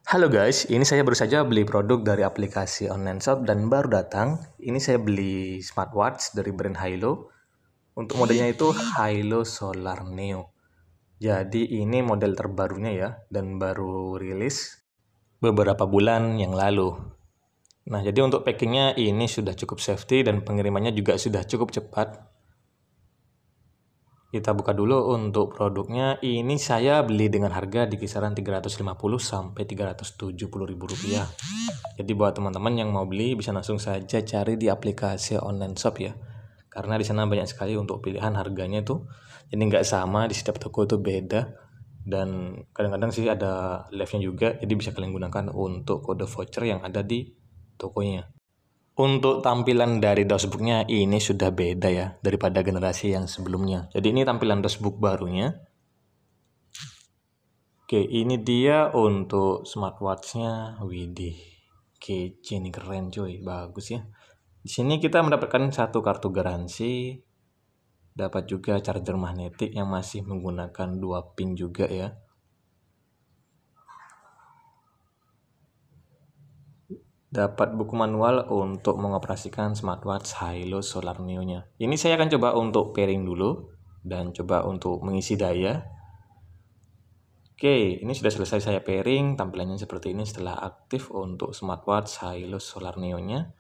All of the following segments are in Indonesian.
Halo guys, ini saya baru saja beli produk dari aplikasi online shop dan baru datang. Ini saya beli smartwatch dari brand Hilo. Untuk modelnya itu Hilo Solar Neo. Jadi ini model terbarunya ya, dan baru rilis beberapa bulan yang lalu. Nah, jadi untuk packingnya ini sudah cukup safety dan pengirimannya juga sudah cukup cepat. Kita buka dulu untuk produknya. Ini saya beli dengan harga di kisaran 350 sampai 370 ribu rupiah. Jadi buat teman-teman yang mau beli bisa langsung saja cari di aplikasi online shop ya. Karena di sana banyak sekali untuk pilihan harganya tuh. Jadi nggak sama, di setiap toko itu beda. Dan kadang-kadang sih ada live-nya juga. Jadi bisa kalian gunakan untuk kode voucher yang ada di tokonya. Untuk tampilan dari dashboardnya ini sudah beda ya daripada generasi yang sebelumnya. Jadi ini tampilan dashboard barunya. Oke, ini dia untuk smartwatch-nya. Widih, kece nih, keren coy, bagus ya. Di sini kita mendapatkan satu kartu garansi, dapat juga charger magnetik yang masih menggunakan 2 pin juga ya. Dapat buku manual untuk mengoperasikan smartwatch Hilo Solar Neo-nya. Ini saya akan coba untuk pairing dulu dan coba untuk mengisi daya. Oke, ini sudah selesai saya pairing, tampilannya seperti ini setelah aktif untuk smartwatch Hilo Solar Neo-nya.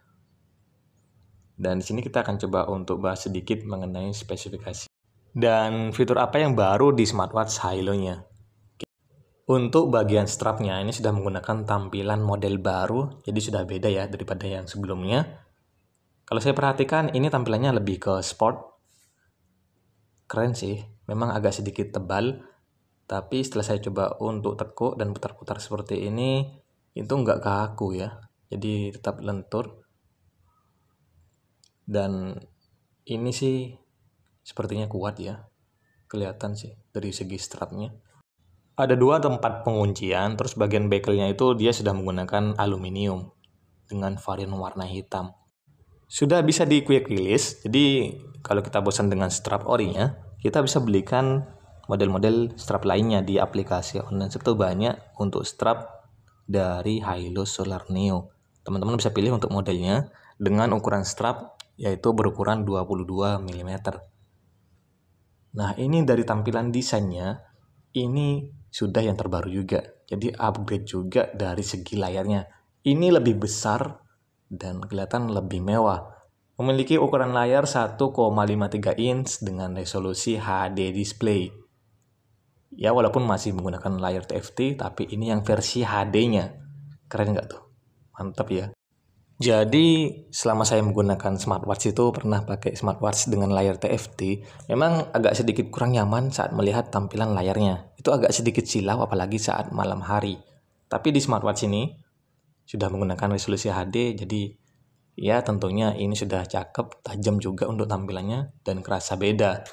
Dan di sini kita akan coba untuk bahas sedikit mengenai spesifikasi dan fitur apa yang baru di smartwatch Hilo-nya. Untuk bagian strapnya ini sudah menggunakan tampilan model baru, jadi sudah beda ya daripada yang sebelumnya. Kalau saya perhatikan ini tampilannya lebih ke sport. Keren sih, memang agak sedikit tebal, tapi setelah saya coba untuk tekuk dan putar-putar seperti ini, itu nggak kaku ya, jadi tetap lentur. Dan ini sih sepertinya kuat ya, kelihatan sih dari segi strapnya. Ada 2 tempat penguncian, terus bagian bekelnya itu dia sudah menggunakan aluminium dengan varian warna hitam. Sudah bisa di quick release, jadi kalau kita bosan dengan strap orinya, kita bisa belikan model-model strap lainnya di aplikasi online shop. Itu banyak untuk strap dari Hilo Solar Neo. Teman-teman bisa pilih untuk modelnya dengan ukuran strap yaitu berukuran 22 mm. Nah, ini dari tampilan desainnya, ini sudah yang terbaru juga. Jadi upgrade juga dari segi layarnya. Ini lebih besar dan kelihatan lebih mewah. Memiliki ukuran layar 1,53 inch dengan resolusi HD display. Ya, walaupun masih menggunakan layar TFT, tapi ini yang versi HD-nya. Keren nggak tuh? Mantap ya. Jadi selama saya menggunakan smartwatch itu pernah pakai smartwatch dengan layar TFT, memang agak sedikit kurang nyaman saat melihat tampilan layarnya. Itu agak sedikit silau apalagi saat malam hari. Tapi di smartwatch ini sudah menggunakan resolusi HD, jadi ya tentunya ini sudah cakep, tajam juga untuk tampilannya dan kerasa beda.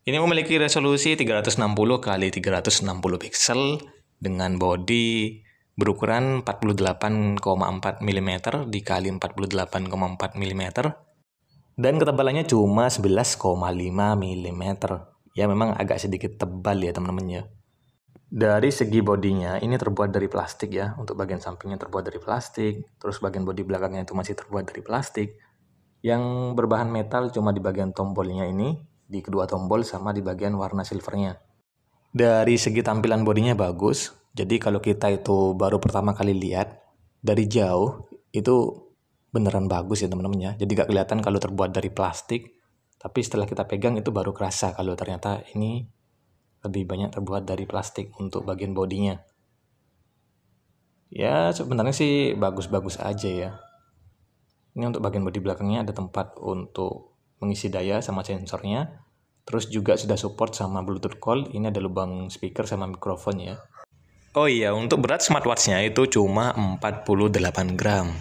Ini memiliki resolusi 360 kali 360 pixel dengan bodi berukuran 48,4 mm dikali 48,4 mm dan ketebalannya cuma 11,5 mm. Ya memang agak sedikit tebal ya teman-teman ya. Dari segi bodinya ini terbuat dari plastik ya. Untuk bagian sampingnya terbuat dari plastik, terus bagian bodi belakangnya itu masih terbuat dari plastik. Yang berbahan metal cuma di bagian tombolnya ini, di kedua tombol sama di bagian warna silvernya. Dari segi tampilan bodinya bagus. Jadi kalau kita itu baru pertama kali lihat dari jauh itu beneran bagus ya teman-teman ya. Jadi gak kelihatan kalau terbuat dari plastik. Tapi setelah kita pegang itu baru kerasa kalau ternyata ini lebih banyak terbuat dari plastik untuk bagian bodinya. Ya sebenarnya sih bagus-bagus aja ya. Ini untuk bagian bodi belakangnya ada tempat untuk mengisi daya sama sensornya. Terus juga sudah support sama Bluetooth call. Ini ada lubang speaker sama mikrofon ya. Oh iya, untuk berat smartwatch-nya itu cuma 48 gram.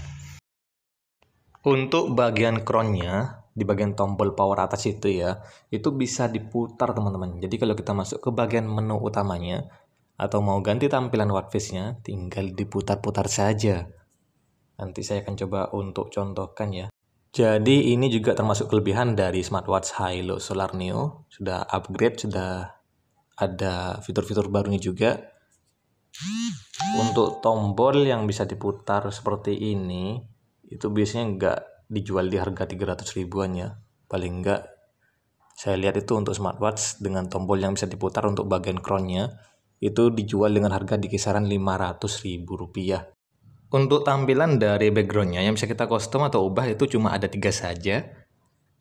Untuk bagian crown-nya, di bagian tombol power atas itu ya, itu bisa diputar teman-teman. Jadi kalau kita masuk ke bagian menu utamanya, atau mau ganti tampilan watchface-nya, tinggal diputar-putar saja. Nanti saya akan coba untuk contohkan ya. Jadi ini juga termasuk kelebihan dari smartwatch Hilo Solar Neo. Sudah upgrade, sudah ada fitur-fitur barunya juga. Untuk tombol yang bisa diputar seperti ini, itu biasanya nggak dijual di harga 300 ribuan ya. Paling nggak saya lihat itu untuk smartwatch dengan tombol yang bisa diputar untuk bagian crownnya, itu dijual dengan harga di kisaran 500 ribu rupiah. Untuk tampilan dari backgroundnya yang bisa kita custom atau ubah itu cuma ada 3 saja.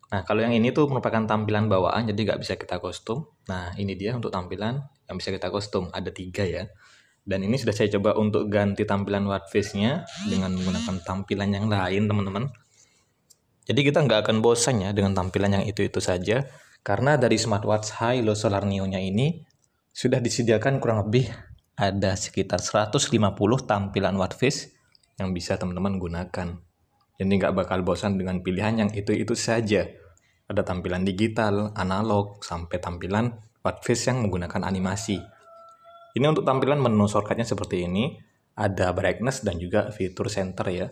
Nah, kalau yang ini tuh merupakan tampilan bawaan, jadi nggak bisa kita custom. Nah, ini dia untuk tampilan yang bisa kita custom, ada 3 ya. Dan ini sudah saya coba untuk ganti tampilan watch face-nya dengan menggunakan tampilan yang lain, teman-teman. Jadi kita nggak akan bosan ya dengan tampilan yang itu-itu saja. Karena dari smartwatch Hilo Solar Neo-nya ini sudah disediakan kurang lebih ada sekitar 150 tampilan watch face yang bisa teman-teman gunakan. Jadi nggak bakal bosan dengan pilihan yang itu-itu saja. Ada tampilan digital, analog, sampai tampilan watch face yang menggunakan animasi. Ini untuk tampilan menu shortcutnya seperti ini. Ada brightness dan juga fitur center ya.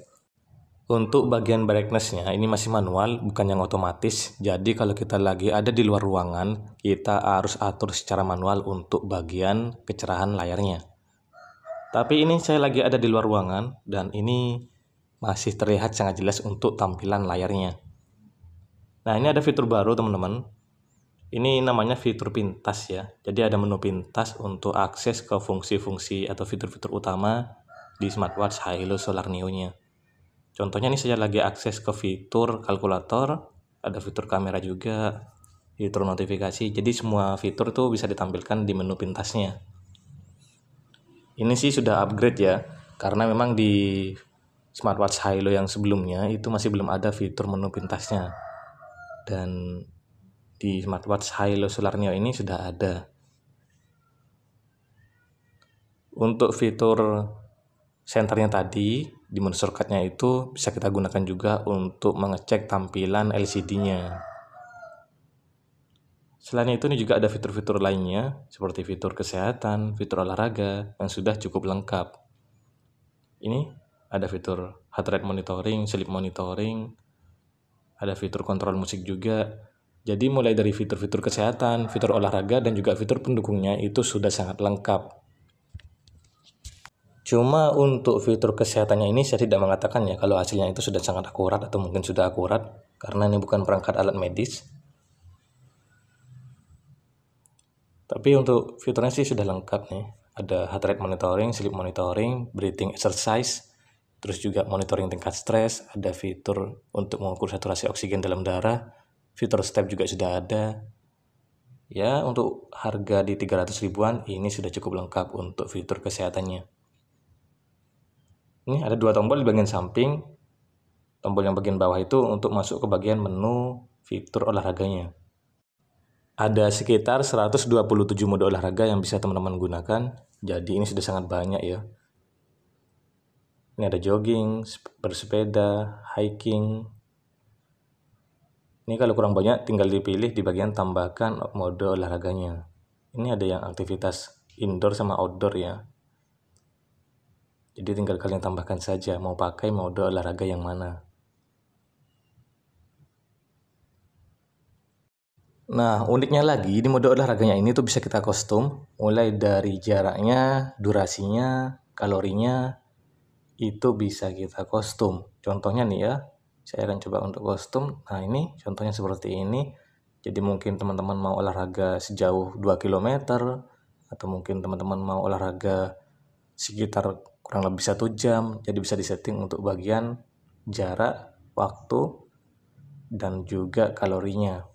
Untuk bagian brightness-nya ini masih manual, bukan yang otomatis. Jadi kalau kita lagi ada di luar ruangan, kita harus atur secara manual untuk bagian kecerahan layarnya. Tapi ini saya lagi ada di luar ruangan dan ini masih terlihat sangat jelas untuk tampilan layarnya. Nah, ini ada fitur baru teman-teman. Ini namanya fitur pintas ya. Jadi ada menu pintas untuk akses ke fungsi-fungsi atau fitur-fitur utama di smartwatch Hilo Solar Neo-nya. Contohnya ini saya lagi akses ke fitur kalkulator, ada fitur kamera juga, fitur notifikasi. Jadi semua fitur tuh bisa ditampilkan di menu pintasnya. Ini sih sudah upgrade ya, karena memang di smartwatch Hilo yang sebelumnya itu masih belum ada fitur menu pintasnya. Dan di smartwatch Hilo Solar Neo ini sudah ada. Untuk fitur senternya tadi, di menu shortcutnya itu bisa kita gunakan juga untuk mengecek tampilan LCD-nya. Selain itu ini juga ada fitur-fitur lainnya seperti fitur kesehatan, fitur olahraga yang sudah cukup lengkap. Ini ada fitur heart rate monitoring, sleep monitoring, ada fitur kontrol musik juga. Jadi mulai dari fitur-fitur kesehatan, fitur olahraga, dan juga fitur pendukungnya itu sudah sangat lengkap. Cuma untuk fitur kesehatannya ini saya tidak mengatakan ya kalau hasilnya itu sudah sangat akurat atau mungkin sudah akurat, karena ini bukan perangkat alat medis. Tapi untuk fiturnya sih sudah lengkap nih. Ada heart rate monitoring, sleep monitoring, breathing exercise, terus juga monitoring tingkat stres, ada fitur untuk mengukur saturasi oksigen dalam darah, fitur step juga sudah ada. Ya, untuk harga di 300 ribuan ini sudah cukup lengkap untuk fitur kesehatannya. Ini ada 2 tombol di bagian samping. Tombol yang bagian bawah itu untuk masuk ke bagian menu fitur olahraganya. Ada sekitar 127 mode olahraga yang bisa teman-teman gunakan. Jadi ini sudah sangat banyak ya. Ini ada jogging, bersepeda, hiking. Ini kalau kurang banyak tinggal dipilih di bagian tambahkan mode olahraganya. Ini ada yang aktivitas indoor sama outdoor ya. Jadi tinggal kalian tambahkan saja mau pakai mode olahraga yang mana. Nah, uniknya lagi di mode olahraganya ini tuh bisa kita custom mulai dari jaraknya, durasinya, kalorinya, itu bisa kita kostum. Contohnya nih ya, saya akan coba untuk kostum. Nah ini contohnya seperti ini. Jadi mungkin teman-teman mau olahraga sejauh 2 km, atau mungkin teman-teman mau olahraga sekitar kurang lebih 1 jam. Jadi bisa disetting untuk bagian jarak, waktu, dan juga kalorinya.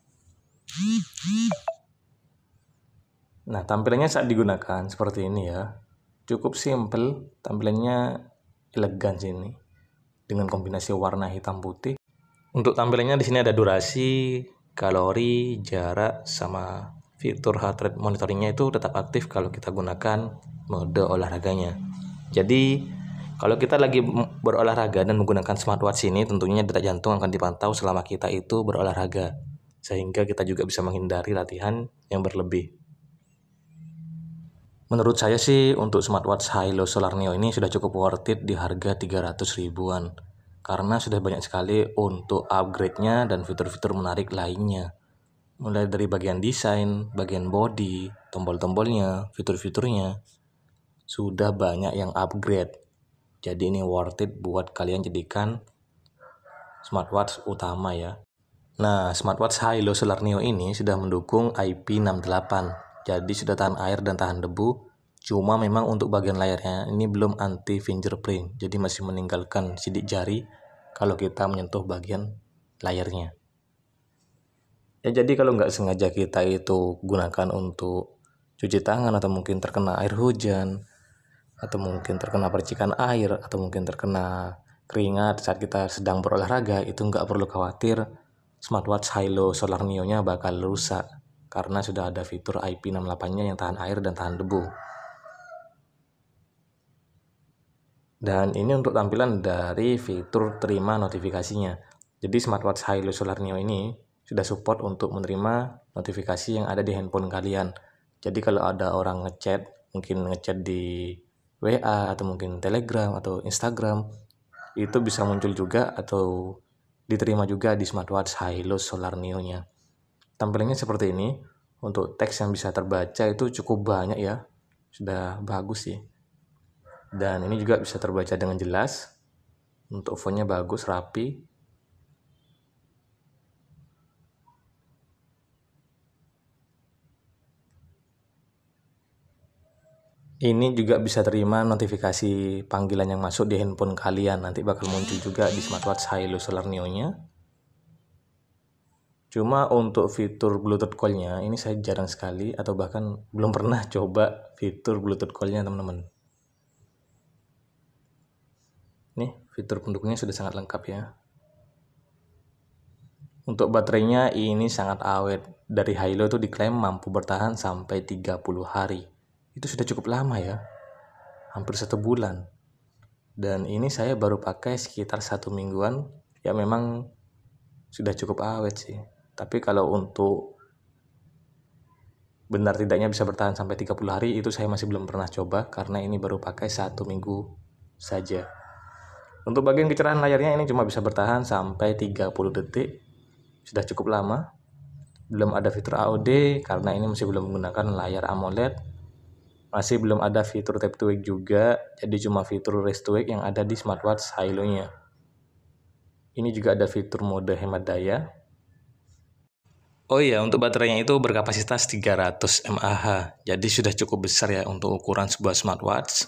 Nah tampilannya saat digunakan seperti ini ya. Cukup simple, tampilannya elegan sini dengan kombinasi warna hitam putih. Untuk tampilannya di sini ada durasi, kalori, jarak, sama fitur heart rate monitoringnya itu tetap aktif kalau kita gunakan mode olahraganya. Jadi kalau kita lagi berolahraga dan menggunakan smartwatch ini, tentunya detak jantung akan dipantau selama kita itu berolahraga, sehingga kita juga bisa menghindari latihan yang berlebih. Menurut saya sih untuk smartwatch Hilo Solar Neo ini sudah cukup worth it di harga 300 ribuan. Karena sudah banyak sekali untuk upgrade-nya dan fitur-fitur menarik lainnya. Mulai dari bagian desain, bagian body, tombol-tombolnya, fitur-fiturnya. sudah banyak yang upgrade. Jadi ini worth it buat kalian jadikan smartwatch utama ya. Nah, smartwatch Hilo Solar Neo ini sudah mendukung IP68. Jadi sudah tahan air dan tahan debu. Cuma memang untuk bagian layarnya ini belum anti fingerprint. Jadi masih meninggalkan sidik jari kalau kita menyentuh bagian layarnya. Ya jadi kalau nggak sengaja kita itu gunakan untuk cuci tangan, atau mungkin terkena air hujan, atau mungkin terkena percikan air, atau mungkin terkena keringat saat kita sedang berolahraga, itu nggak perlu khawatir smartwatch Hilo Solar Neo-nya bakal rusak karena sudah ada fitur IP68-nya yang tahan air dan tahan debu. Dan ini untuk tampilan dari fitur terima notifikasinya. Jadi smartwatch Hilo Solar Neo ini sudah support untuk menerima notifikasi yang ada di handphone kalian. Jadi kalau ada orang ngechat, mungkin ngechat di WA atau mungkin Telegram atau Instagram, itu bisa muncul juga atau diterima juga di smartwatch Hilo Solar Neo-nya. Tampilannya seperti ini. Untuk teks yang bisa terbaca itu cukup banyak ya. Sudah bagus sih. Dan ini juga bisa terbaca dengan jelas. Untuk fontnya bagus, rapi. Ini juga bisa terima notifikasi panggilan yang masuk di handphone kalian. Nanti bakal muncul juga di smartwatch Hilo Solar Neo-nya. Cuma untuk fitur Bluetooth call-nya ini saya jarang sekali atau bahkan belum pernah coba fitur Bluetooth call-nya teman-teman. Nih, fitur pendukungnya sudah sangat lengkap ya. Untuk baterainya ini sangat awet. Dari Hilo itu diklaim mampu bertahan sampai 30 hari. Itu sudah cukup lama ya. Hampir 1 bulan. Dan ini saya baru pakai sekitar 1 mingguan. Ya memang sudah cukup awet sih. Tapi kalau untuk benar tidaknya bisa bertahan sampai 30 hari itu saya masih belum pernah coba karena ini baru pakai 1 minggu saja. Untuk bagian kecerahan layarnya ini cuma bisa bertahan sampai 30 detik. Sudah cukup lama. Belum ada fitur AOD karena ini masih belum menggunakan layar AMOLED. Masih belum ada fitur tap to wake juga, jadi cuma fitur raise to wake yang ada di smartwatch Hilo-nya. Ini juga ada fitur mode hemat daya. Oh iya, untuk baterainya itu berkapasitas 300 mAh. Jadi sudah cukup besar ya untuk ukuran sebuah smartwatch.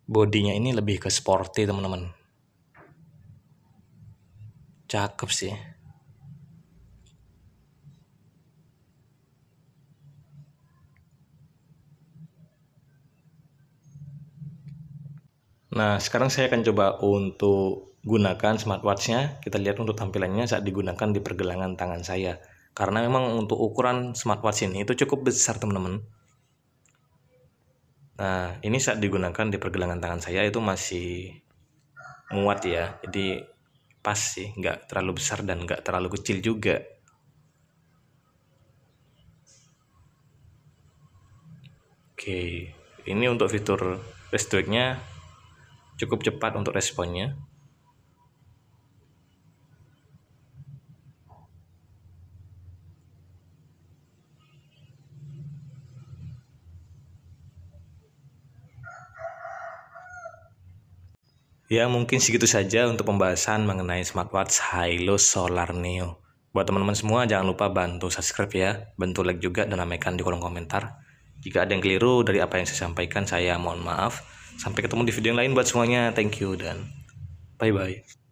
Bodinya ini lebih ke sporty teman-teman. Cakep sih. Nah, sekarang saya akan coba untuk gunakan smartwatch-nya. Kita lihat untuk tampilannya saat digunakan di pergelangan tangan saya. Karena memang untuk ukuran smartwatch ini itu cukup besar teman-teman. Nah, ini saat digunakan di pergelangan tangan saya itu masih muat ya. Jadi pas sih, nggak terlalu besar dan nggak terlalu kecil juga. Oke, ini untuk fitur raise to wake-nya cukup cepat untuk responnya. Ya mungkin segitu saja untuk pembahasan mengenai smartwatch Hilo Solar Neo. Buat teman-teman semua jangan lupa bantu subscribe ya, bantu like juga dan ramaikan di kolom komentar. Jika ada yang keliru dari apa yang saya sampaikan saya mohon maaf. Sampai ketemu di video yang lain buat semuanya. Thank you dan bye-bye.